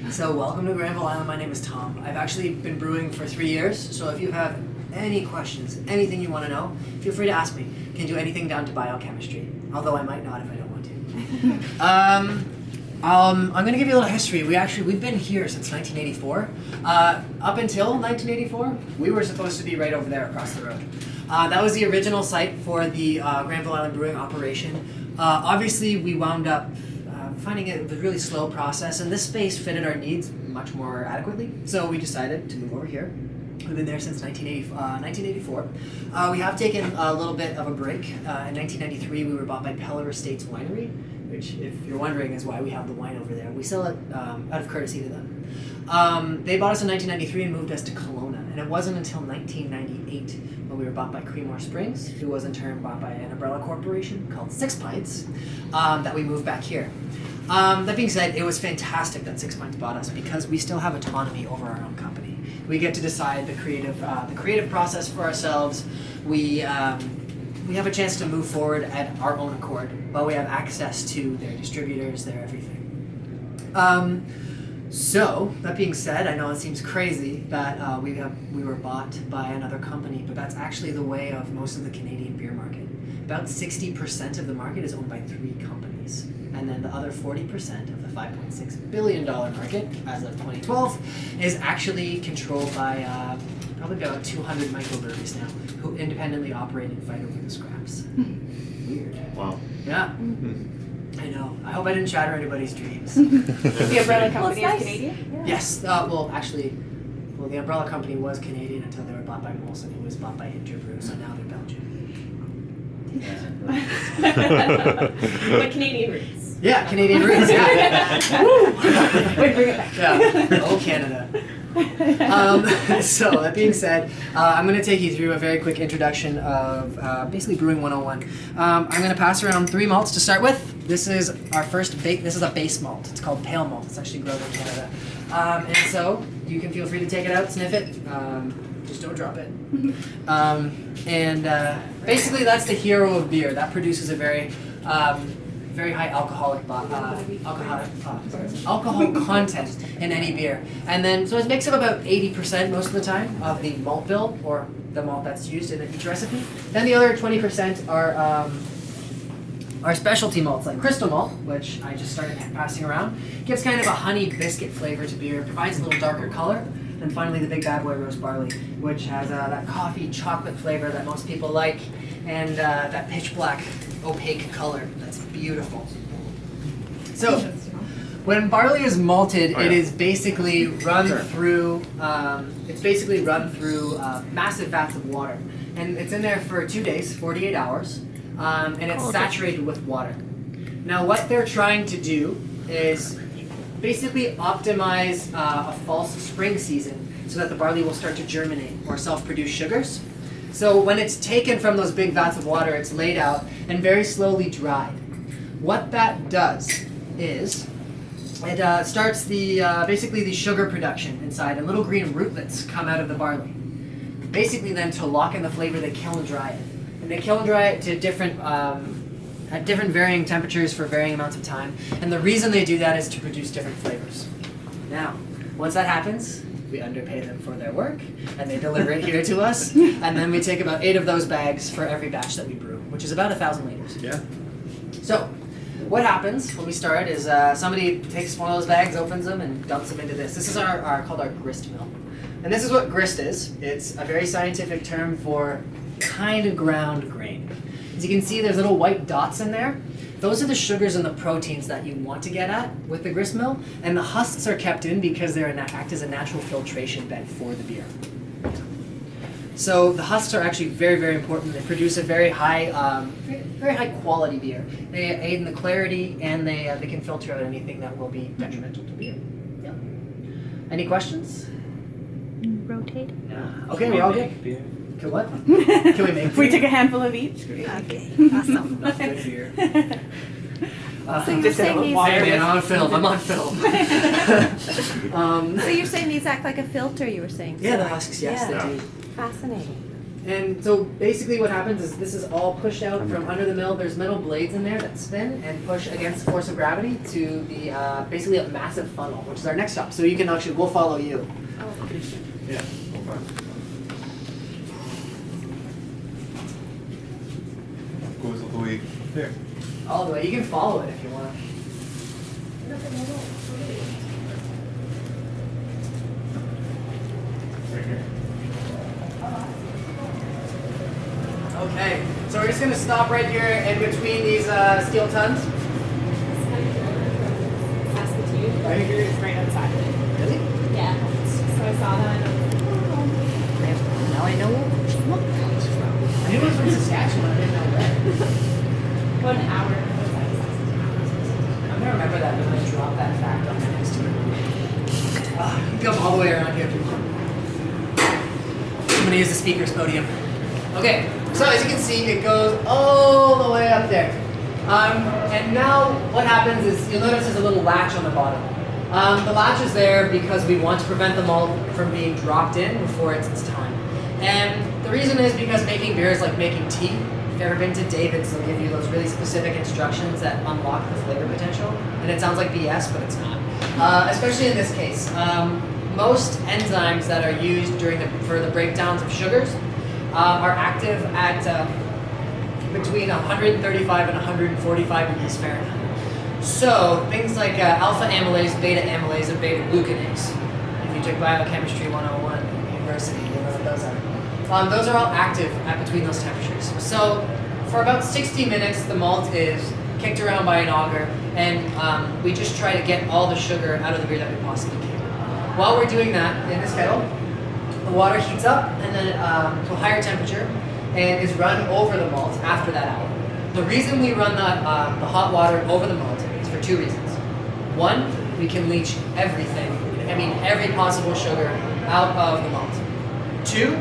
So welcome to Granville Island. My name is Tom. I've actually been brewing for 3 years, so if you have any questions, anything you want to know, feel free to ask me. Can do anything down to biochemistry, although I might not if I don't want to. I'm going to give you a little history. We've been here since 1984. Up until 1984, we were supposed to be right over there across the road. That was the original site for the Granville Island Brewing operation. Obviously, we wound up finding it was a really slow process, and this space fitted our needs much more adequately. So we decided to move over here. We've been there since 1984. We have taken a little bit of a break. In 1993, we were bought by Peller Estates Winery, which, if you're wondering, is why we have the wine over there. We sell it out of courtesy to them. They bought us in 1993 and moved us to Kelowna, and it wasn't until 1998 when we were bought by Creemore Springs, who was in turn bought by an umbrella corporation called Six Pints, that we moved back here. That being said, it was fantastic that Six Pints bought us because we still have autonomy over our own company. We get to decide the creative process for ourselves. We have a chance to move forward at our own accord, but we have access to their distributors, their everything. So, that being said, I know it seems crazy that we were bought by another company, but that's actually the way of most of the Canadian beer market. About 60% of the market is owned by 3 companies, and then the other 40% of the $5.6 billion market, as of 2012, is actually controlled by probably about 200 microbreweries now, who independently operate and fight over the scraps. Weird. Wow. Yeah. I know. I hope I didn't shatter anybody's dreams. The umbrella company is Canadian? Yeah. Yes. The umbrella company was Canadian until they were bought by Molson, who was bought by Interbrew, so now they're Belgian. But Canadian roots. Yeah, Canadian roots, yeah. Wait, bring it back. Yeah. Oh, Canada. So, that being said, I'm going to take you through a very quick introduction of basically Brewing 101. I'm going to pass around 3 malts to start with. This is our first this is a base malt. It's called pale malt. It's actually grown in Canada. And so, you can feel free to take it out, sniff it. Just don't drop it. Basically, that's the hero of beer. That produces a very high alcohol content in any beer. And then, so it makes up about 80% most of the time of the malt bill, or the malt that's used in each recipe. Then the other 20% are specialty malts, like crystal malt, which I just started passing around. Gives kind of a honey biscuit flavor to beer, provides a little darker color. And finally, the Big Bad Boy roast barley, which has that coffee chocolate flavor that most people like, and that pitch black opaque color that's beautiful. So, when barley is malted, it is basically run through. Massive vats of water, and it's in there for 2 days, 48 hours, and it's saturated with water. Now, what they're trying to do is basically optimize a false spring season so that the barley will start to germinate or self-produce sugars. So when it's taken from those big vats of water, it's laid out and very slowly dried. What that does is it starts basically the sugar production inside, and little green rootlets come out of the barley. Basically then, to lock in the flavor, they kiln dry it. And they kiln dry it to at different varying temperatures for varying amounts of time. And the reason they do that is to produce different flavors. Now, once that happens, we underpay them for their work, and they deliver it here to us. And then we take about 8 of those bags for every batch that we brew, which is about 1,000 liters. Yeah. So, what happens when we start is somebody takes one of those bags, opens them, and dumps them into this. This is called our grist mill. And this is what grist is. It's a very scientific term for kind of ground grain. As you can see, there's little white dots in there. Those are the sugars and the proteins that you want to get at with the grist mill, and the husks are kept in because they act as a natural filtration bed for the beer. So the husks are actually very, very important. They produce a very high quality beer. They aid in the clarity, and they can filter out anything that will be detrimental to beer. Yeah. Any questions? Rotate. Okay, we all good. Beer. Can what? Can we make? We took a handful of each. Okay, awesome. That's good beer. So you're saying these? I'm on film. So you're saying these act like a filter? You were saying. Yeah, the husks. Yes, Yeah. they do. Fascinating. And so basically what happens is this is all pushed out from under the mill. There's metal blades in there that spin and push against the force of gravity to the basically a massive funnel, which is our next stop. So you can actually, we'll follow you. Yeah. Goes all the way there. All the way. You can follow it if you want. Right here. Okay, so we're just going to stop right here in between these steel tons. Saskatoon. Right here? It's right outside. Really? Yeah. So I saw that. Now I know where comes from. I knew it was from Saskatchewan. I didn't know where. 1 hour outside of Saskatoon. I'm going to remember that when I drop that fact on the next one. You come all the way around here. I'm going to use the speaker's podium. Okay, so as you can see, it goes all the way up there. And now what happens is, you'll notice there's a little latch on the bottom. The latch is there because we want to prevent the malt from being dropped in before it's time. And the reason is because making beer is like making tea. If you've ever been to David's, they'll give you those really specific instructions that unlock the flavor potential. And it sounds like BS, but it's not. Especially in this case. Most enzymes that are used for the breakdowns of sugars are active at between 135 and 145 degrees Fahrenheit. So things like alpha amylase, beta amylase, and beta glucanase. If you took biochemistry 101 at university, you know what those are. Those are all active at between those temperatures. So for about 60 minutes, the malt is kicked around by an auger, and we just try to get all the sugar out of the beer that we possibly can. While we're doing that in this kettle, the water heats up and then to a higher temperature and is run over the malt after that hour. The reason we run the hot water over the malt is for 2 reasons. One, we can leach every possible sugar out of the malt. 2,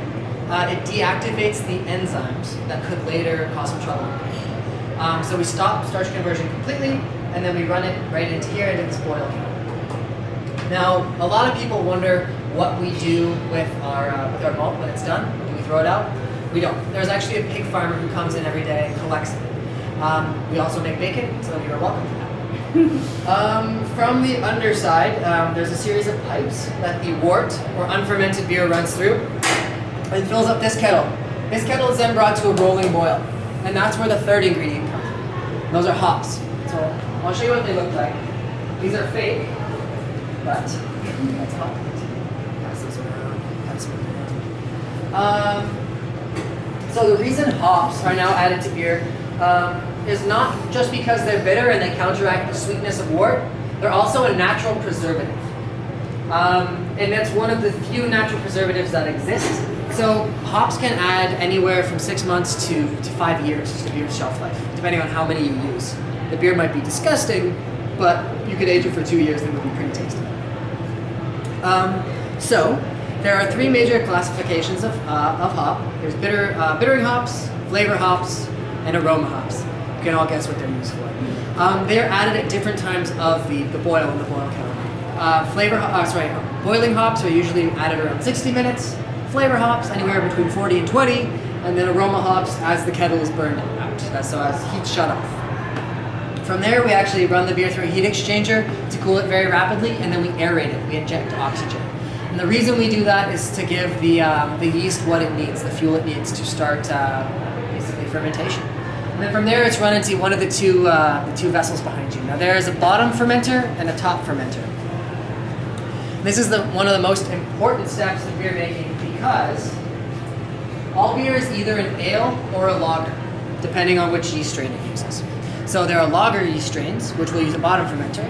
it deactivates the enzymes that could later cause some trouble. So we stop starch conversion completely, and then we run it right into here into this boil kettle. Now, a lot of people wonder what we do with our malt when it's done. Do we throw it out? We don't. There's actually a pig farmer who comes in every day and collects it. We also make bacon, so you're welcome to that. From the underside, there's a series of pipes that the wort, or unfermented beer, runs through and fills up this kettle. This kettle is then brought to a rolling boil, and that's where the third ingredient comes in. Those are hops. So I'll show you what they look like. These are fake, but that's hop. Pass this around. Pass it around. So the reason hops are now added to beer is not just because they're bitter and they counteract the sweetness of wort. They're also a natural preservative. And that's one of the few natural preservatives that exist. So hops can add anywhere from 6 months to 5 years to beer's shelf life, depending on how many you use. The beer might be disgusting, but you could age it for 2 years and it would be pretty tasty. So there are 3 major classifications of hop. There's bittering hops, flavor hops, and aroma hops. You can all guess what they're used for. They're added at different times of the boil in the boil kettle. Boiling hops are usually added around 60 minutes. Flavor hops anywhere between 40 and 20, and then aroma hops as the kettle is burned out. So as heat's shut off. From there, we actually run the beer through a heat exchanger to cool it very rapidly, and then we aerate it. We inject oxygen. And the reason we do that is to give the yeast what it needs, the fuel it needs to start basically fermentation. And then from there, it's run into one of the two vessels behind you. Now there is a bottom fermenter and a top fermenter. This is one of the most important steps in beer making because all beer is either an ale or a lager, depending on which yeast strain it uses. So there are lager yeast strains, which will use a bottom fermenter,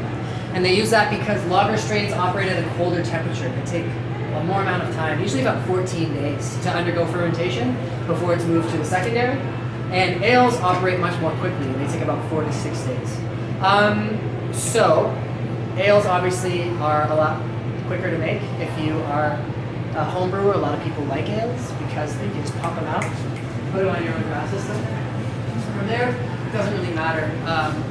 and they use that because lager strains operate at a colder temperature. They take a more amount of time, usually about 14 days, to undergo fermentation before it's moved to the secondary. And ales operate much more quickly, and they take about 4 to 6 days. So ales obviously are a lot quicker to make. If you are a home brewer, a lot of people like ales because they can just pop them out, put them on your own draft system. From there, it doesn't really matter.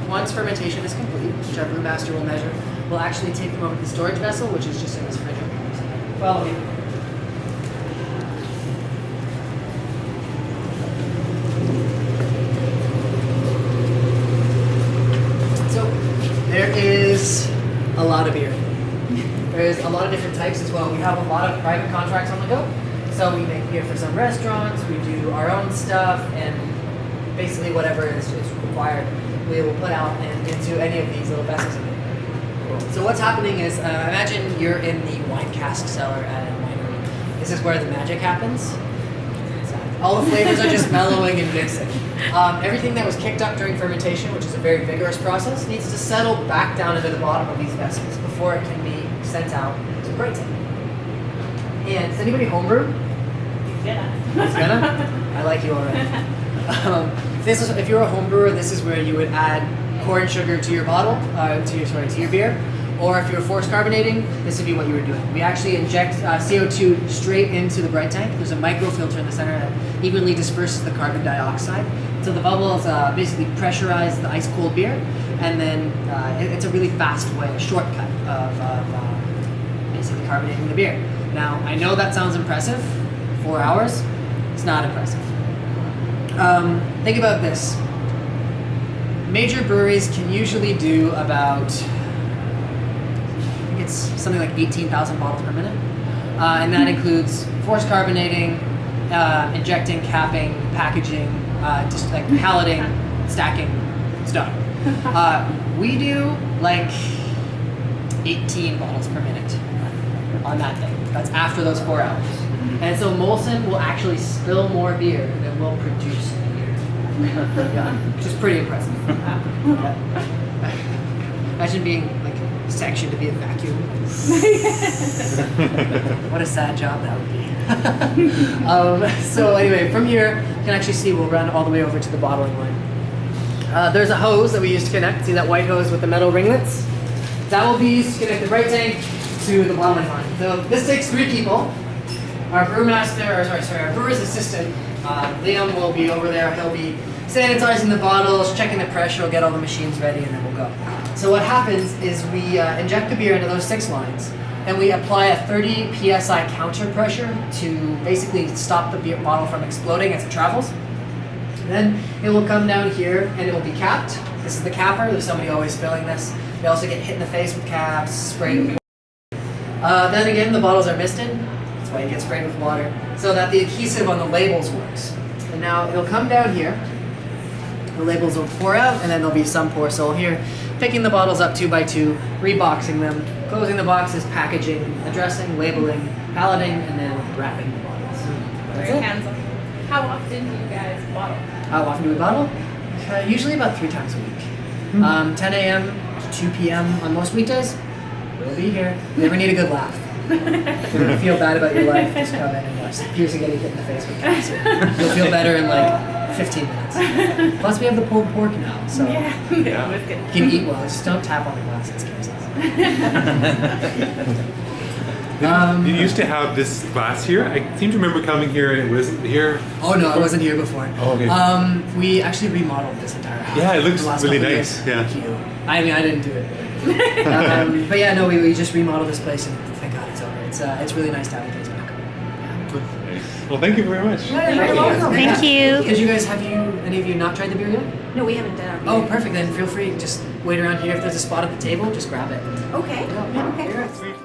Once fermentation is complete, which our brewmaster will measure, we'll actually take them over to the storage vessel, which is just in this fridge. Follow me. is a lot of different types as well. We have a lot of private contracts on the go. So we make beer for some restaurants, we do our own stuff, and basically whatever is required, we will put out into any of these little vessels. So what's happening is, imagine you're in the wine cask cellar at a winery. This is where the magic happens. All the flavors are just mellowing and mixing. Everything that was kicked up during fermentation, which is a very vigorous process, needs to settle back down into the bottom of these vessels before it can be sent out to bright tank. And is anybody homebrew? It's gonna? I like you already. If you're a home brewer, this is where you would add corn sugar to your bottle, to your beer. Or if you're force carbonating, this would be what you were doing. We actually inject CO2 straight into the bright tank. There's a microfilter in the center that evenly disperses the carbon dioxide. So the bubbles basically pressurize the ice cold beer, and then it's a really fast way, a shortcut of basically carbonating the beer. Now, I know that sounds impressive. 4 hours, it's not impressive. Think about this. Major breweries can usually do about, I think it's something like 18,000 bottles per minute. And that includes force carbonating, injecting, capping, packaging, just like paleting, stacking, stuff. We do like 18 bottles per minute on that thing. That's after those 4 hours. And so Molson will actually spill more beer than will produce beer. Yeah, which is pretty impressive. Yeah. Imagine being like sectioned to be a vacuum. What a sad job that would be. So anyway, from here, you can actually see we'll run all the way over to the bottling line. There's a hose that we use to connect. See that white hose with the metal ringlets? That will be used to connect the bright tank to the bottling line. So this takes 3 people. Our our brewer's assistant, Liam, will be over there. He'll be sanitizing the bottles, checking the pressure, we'll get all the machines ready, and then we'll go. So what happens is we inject the beer into those 6 lines, and we apply a 30 psi counter pressure to basically stop the beer bottle from exploding as it travels. Then it will come down here, and it will be capped. This is the capper. There's somebody always filling this. They also get hit in the face with caps, sprayed with water. Then again, the bottles are misted. That's why you get sprayed with water, so that the adhesive on the labels works. And now it'll come down here. The labels will pour out, and then there'll be some pour. So here, picking the bottles up 2 by 2, reboxing them, closing the boxes, packaging, addressing, labeling, paleting, and then wrapping the bottles. That's Very it. hands-on. How often do you guys bottle? How often do we bottle? Usually about 3 times a week. 10 a.m. to 2 p.m. on most weekdays. We'll be here. If you ever need a good laugh. If you feel bad about your life, just come in and watch Pierce getting hit in the face with caps. You'll feel better in like 15 minutes. Plus we have the pulled pork now, so Yeah. you can eat well. Just don't tap on the glass, it scares us. You used to have this glass here. I seem to remember coming here and it wasn't here. Oh no, I wasn't here before. Oh, okay. We actually remodeled this entire house. Yeah, it looks the last really couple nice, years. yeah. Thank you. I mean, I didn't do it. But yeah, no, we just remodeled this place, and thank God it's over. It's really nice to have the place back. Well, thank you very much. Yeah, you're very welcome. Thank you. Did you guys any of you not tried the beer yet? No, we haven't done our Oh, beer. perfect. Then feel free. Just wait around here. If there's a spot at the table, just grab it. Okay. Yeah. Okay. Here.